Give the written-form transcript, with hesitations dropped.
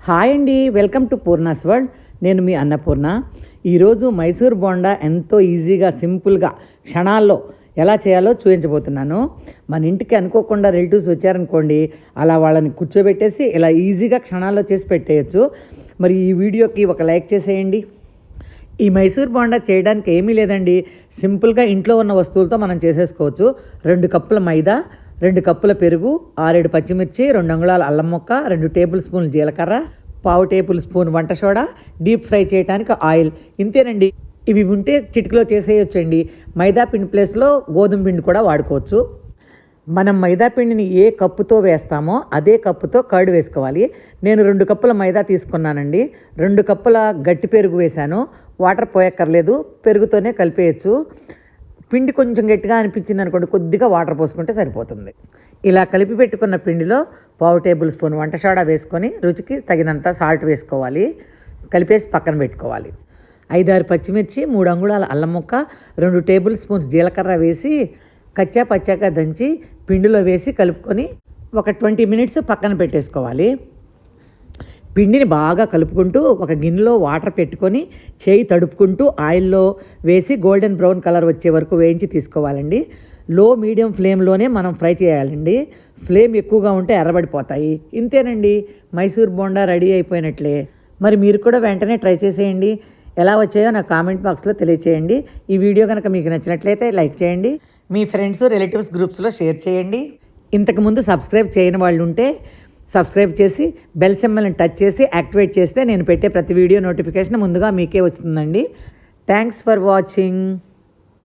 Hi అండి, welcome to Poorna's world. నేను మీ అన్నపూర్ణ. ఈరోజు మైసూర్ బోండా ఎంతో ఈజీగా సింపుల్గా క్షణాల్లో ఎలా చేయాలో చూపించబోతున్నాను. మన ఇంటికి అనుకోకుండా రిలేటివ్స్ వచ్చారనుకోండి, అలా వాళ్ళని కూర్చోబెట్టేసి ఇలా ఈజీగా క్షణాల్లో చేసి పెట్టేయచ్చు. మరి ఈ వీడియోకి ఒక లైక్ చేసేయండి. ఈ మైసూర్ బోండా చేయడానికి ఏమీ లేదండి, సింపుల్గా ఇంట్లో ఉన్న వస్తువులతో మనం చేసేసుకోవచ్చు. 2 కప్పుల మైదా, 2 కప్పుల పెరుగు, 6-7 పచ్చిమిర్చి, 2 అంగుళాల అల్లం ముక్క, 2 టేబుల్ స్పూన్లు జీలకర్ర, 1/2 టేబుల్ స్పూన్ వంట సోడా, డీప్ ఫ్రై చేయడానికి ఆయిల్. ఇంతేనండి. ఇవి ఉంటే చిటికలో చేసేయొచ్చండి. మైదా పిండి ప్లేస్లో గోధుమ పిండి కూడా వాడుకోవచ్చు. మనం మైదా పిండిని ఏ కప్పుతో వేస్తామో అదే కప్పుతో కర్డ్ వేసుకోవాలి. నేను 2 కప్పుల మైదా తీసుకున్నానండి. 2 కప్పుల గట్టి పెరుగు వేశాను. వాటర్ పోయక్కర్లేదు, పెరుగుతోనే కలిపేయచ్చు. పిండి కొంచెం గట్టిగా అనిపించింది అనుకోండి, కొద్దిగా వాటర్ పోసుకుంటే సరిపోతుంది. ఇలా కలిపి పెట్టుకున్న పిండిలో 1/2 టేబుల్ స్పూన్ వంట సోడా వేసుకొని రుచికి తగినంత సాల్ట్ వేసుకోవాలి. కలిపేసి పక్కన పెట్టుకోవాలి. 5-6 పచ్చిమిర్చి, 3 అంగుళాల అల్లం ముక్క, 2 టేబుల్ స్పూన్స్ జీలకర్ర వేసి కచ్చా పచ్చాగా దంచి పిండిలో వేసి కలుపుకొని ఒక 20 మినిట్స్ పక్కన పెట్టేసుకోవాలి. పిండిని బాగా కలుపుకుంటూ ఒక గిన్నెలో వాటర్ పెట్టుకొని చేయి తడుపుకుంటూ ఆయిల్లో వేసి గోల్డెన్ బ్రౌన్ కలర్ వచ్చే వరకు వేయించి తీసుకోవాలండి. లో మీడియం ఫ్లేమ్లోనే మనం ఫ్రై చేయాలండి. ఫ్లేమ్ ఎక్కువగా ఉంటే ఎర్రబడిపోతాయి. ఇంతేనండి, మైసూర్ బోండా రెడీ అయిపోయినట్లే. మరి మీరు కూడా వెంటనే ట్రై చేసేయండి. ఎలా వచ్చాయో నాకు కామెంట్ బాక్స్లో తెలియచేయండి. ఈ వీడియో కనుక మీకు నచ్చినట్లయితే లైక్ చేయండి. మీ ఫ్రెండ్స్ రిలేటివ్స్ గ్రూప్స్లో షేర్ చేయండి. ఇంతకుముందు సబ్స్క్రైబ్ చేయని వాళ్ళు ఉంటే సబ్స్క్రైబ్ చేసి బెల్ సింబల్ని టచ్ చేసి యాక్టివేట్ చేస్తే నేను పెట్టే ప్రతి వీడియో నోటిఫికేషన్ ముందుగా మీకే వస్తుందండి. Thanks for watching.